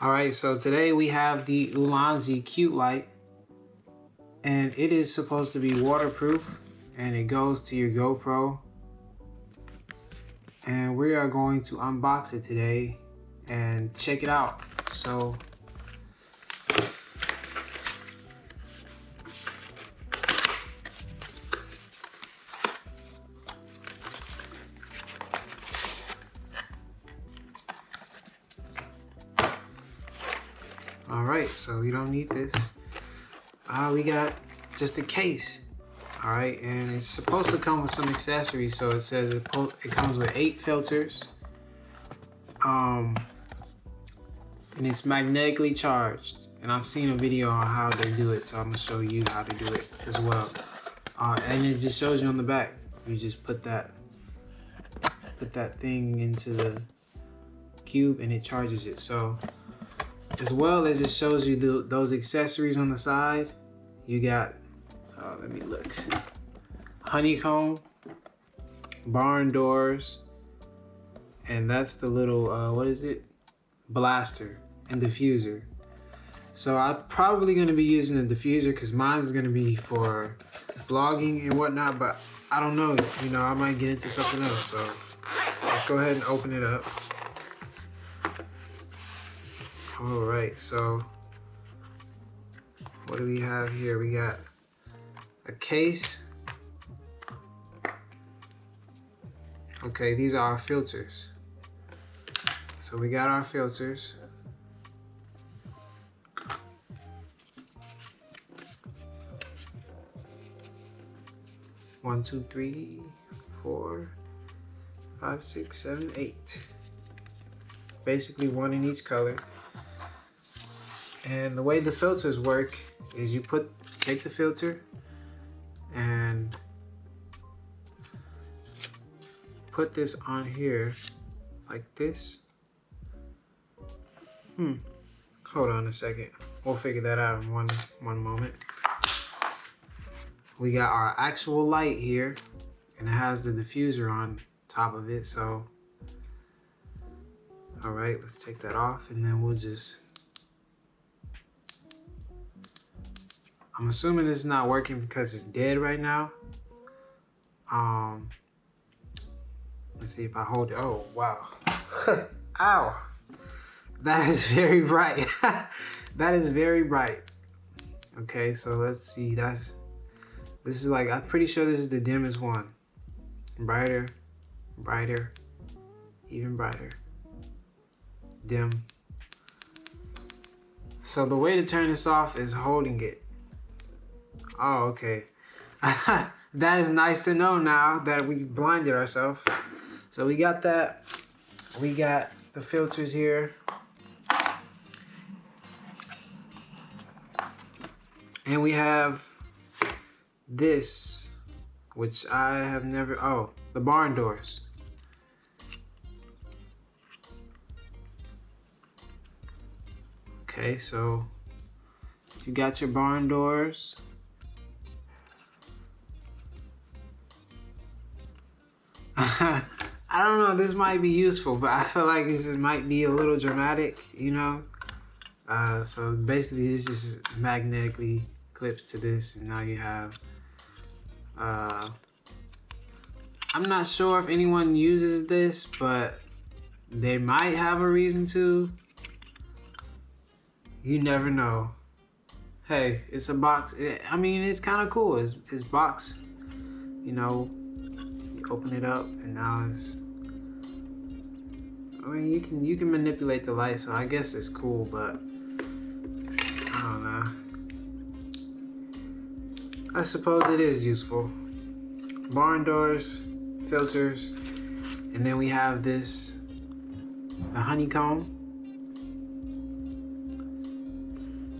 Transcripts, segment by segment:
Alright, so today we have the Ulanzi Cube Light, and it is supposed to be waterproof, and it goes to your GoPro. And we are going to unbox it today and check it out. So alright, so we don't need this. We got just a case. Alright, and it's supposed to come with some accessories. So it says it comes with 8 filters. And it's magnetically charged. And I've seen a video on how they do it, so I'm gonna show you how to do it as well. And it just shows you on the back. You just put that thing into the cube and it charges it. So as well as it shows you those accessories on the side, you got, let me look, honeycomb, barn doors, and that's the little, what is it? Blaster and diffuser. So I'm probably gonna be using the diffuser because mine is gonna be for vlogging and whatnot, but I don't know, you know, I might get into something else. So let's go ahead and open it up. All right, so what do we have here? We got a case. Okay, these are our filters. So we got our filters. One, two, three, 4, 5, 6, 7, 8. Basically one in each color. And the way the filters work is you take the filter and put this on here like this. Hold on a second. We'll figure that out in one moment. We got our actual light here, and it has the diffuser on top of it. So, all right, let's take that off, and then we'll just. I'm assuming this is not working because it's dead right now. Let's see if I hold it. Oh, wow. Ow. That is very bright. That is very bright. Okay, so let's see. This is like, I'm pretty sure this is the dimmest one. Brighter, brighter, even brighter. Dim. So the way to turn this off is holding it. Oh, okay. That is nice to know now that we blinded ourselves. So we got that. We got the filters here. And we have this, which I have never, the barn doors. Okay, so you got your barn doors. I don't know, this might be useful, but I feel like this might be a little dramatic, you know? So basically this just magnetically clips to this, and now you have, I'm not sure if anyone uses this, but they might have a reason to. You never know. Hey, it's a box. I mean, it's kind of cool. It's box, you know, you open it up and now it's, I mean, you can manipulate the light, so I guess it's cool, but I don't know. I suppose it is useful. Barn doors, filters, and then we have this, the honeycomb.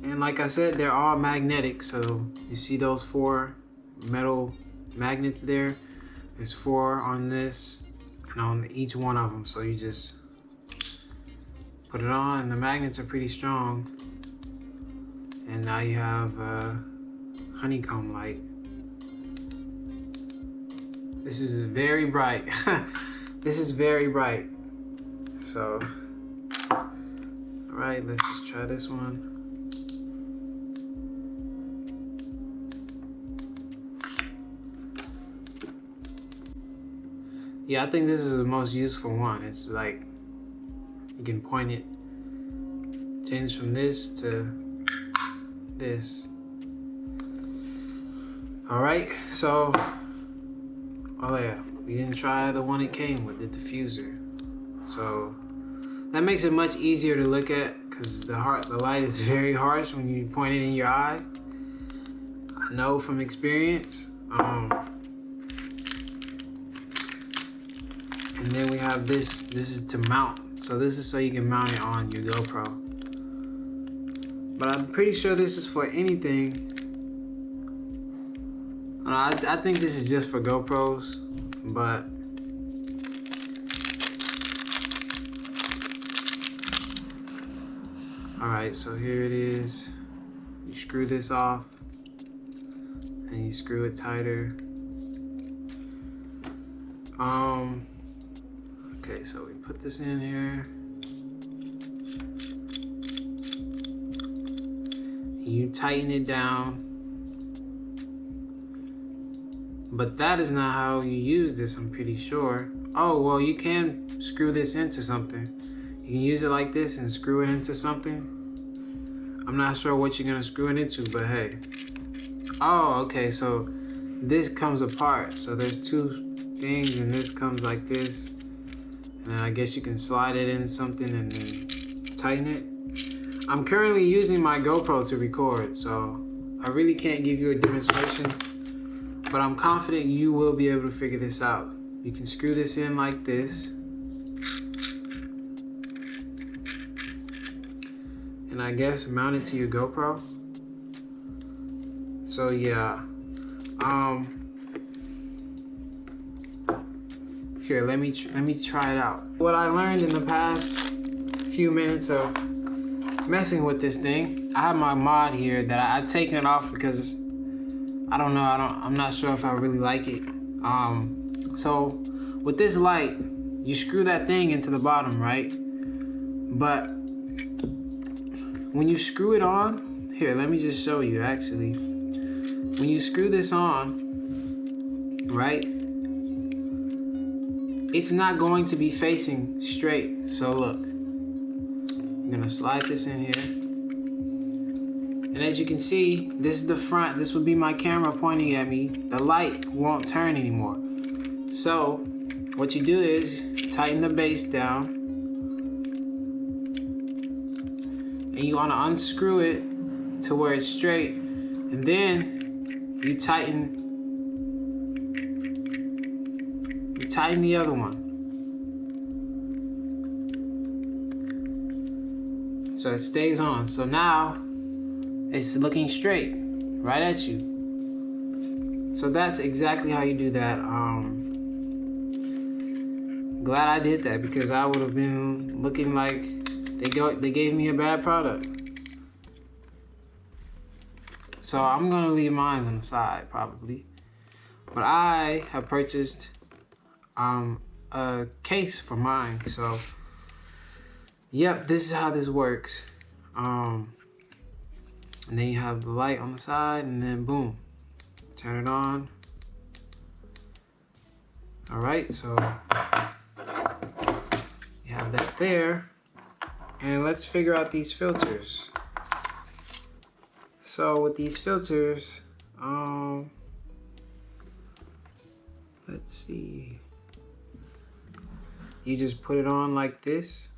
And like I said, they're all magnetic, so you see those 4 metal magnets there? There's 4 on this and on each one of them, so you just put it on, and the magnets are pretty strong. And now you have a honeycomb light. This is very bright. This is very bright. So, all All right, let's just try this one. Yeah, I think this is the most useful one. It's like you can point it, change from this to this. All right, so, oh yeah, we didn't try the one it came with, the diffuser. So that makes it much easier to look at because the light is very harsh when you point it in your eye. I know from experience. And then we have this. This is to mount. So this is so you can mount it on your GoPro. But I'm pretty sure this is for anything. I think this is just for GoPros, but all right, so here it is. You screw this off and you screw it tighter. Okay, so we put this in here. You tighten it down. But that is not how you use this, I'm pretty sure. Oh, well, you can screw this into something. You can use it like this and screw it into something. I'm not sure what you're gonna screw it into, but hey. Oh, okay, so this comes apart. So there's two things and this comes like this. And then I guess you can slide it in something and then tighten it. I'm currently using my GoPro to record, so I really can't give you a demonstration, but I'm confident you will be able to figure this out. You can screw this in like this. And I guess mount it to your GoPro. So yeah, here, let me try it out. What I learned in the past few minutes of messing with this thing, I have my mod here that I've taken it off because I don't know, I'm not sure if I really like it. So with this light, you screw that thing into the bottom, right? But when you screw it on, here, let me just show you actually. When you screw this on, right? It's not going to be facing straight. So look, I'm gonna slide this in here. And as you can see, this is the front. This would be my camera pointing at me. The light won't turn anymore. So what you do is tighten the base down. And you wanna unscrew it to where it's straight. And then you tighten the other one. So it stays on. So now it's looking straight, right at you. So that's exactly how you do that. Glad I did that because I would have been looking like they gave me a bad product. So I'm gonna leave mine on the side probably. But I have purchased a case for mine. So yep, this is how this works. And then you have the light on the side and then boom, turn it on. All right, so you have that there. And let's figure out these filters. So with these filters, let's see. You just put it on like this.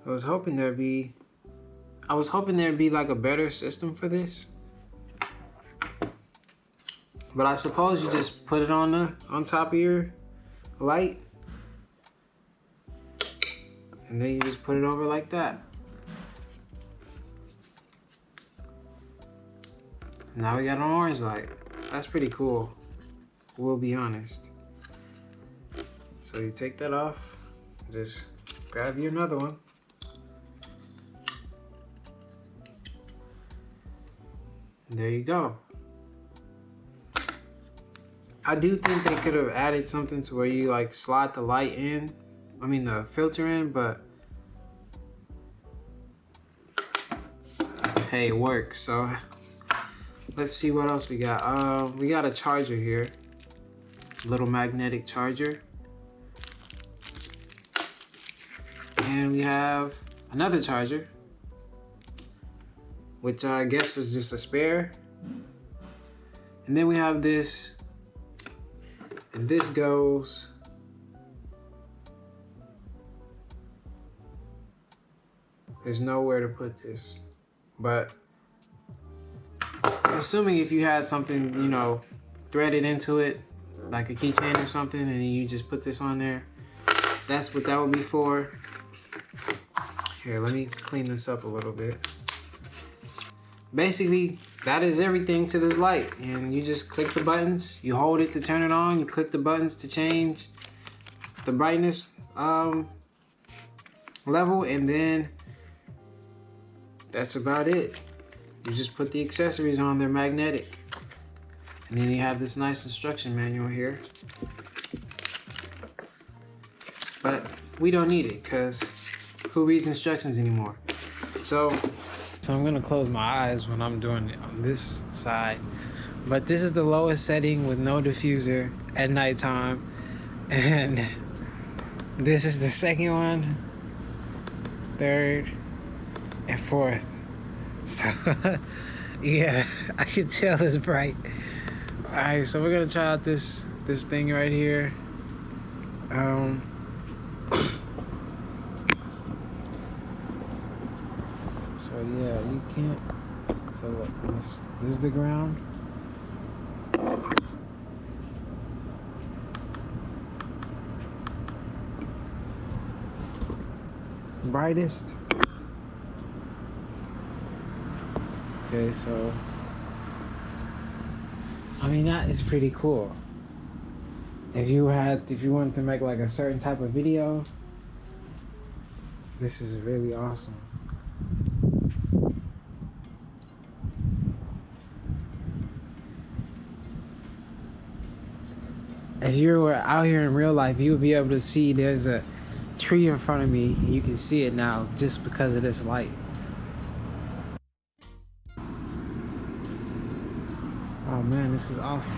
I was hoping there'd be like a better system for this. But I suppose you just put it on top of your light. And then you just put it over like that. Now we got an orange light. That's pretty cool. We'll be honest. So you take that off, just grab you another one. There you go. I do think they could have added something to where you like slide the light in, I mean the filter in, but hey, it works. So let's see what else we got. We got a charger here, little magnetic charger, and we have another charger, which I guess is just a spare. And then we have this, and this goes there's nowhere to put this, but I'm assuming if you had something, you know, threaded into it, like a keychain or something, and you just put this on there, that's what that would be for. Here, let me clean this up a little bit. Basically, that is everything to this light, and you just click the buttons, you hold it to turn it on, you click the buttons to change the brightness level, and then that's about it. You just put the accessories on, they're magnetic. And then you have this nice instruction manual here. But we don't need it, because who reads instructions anymore? So I'm gonna close my eyes when I'm doing it on this side. But this is the lowest setting with no diffuser at nighttime. And this is the second one, third, and fourth. So yeah, I can tell it's bright. Alright, so we're gonna try out this thing right here. So yeah, you can't. So look, this is the ground. Brightest. Okay, so I mean that is pretty cool. If you wanted to make like a certain type of video, this is really awesome. If you were out here in real life, you would be able to see there's a tree in front of me, and you can see it now just because of this light. Oh man, this is awesome.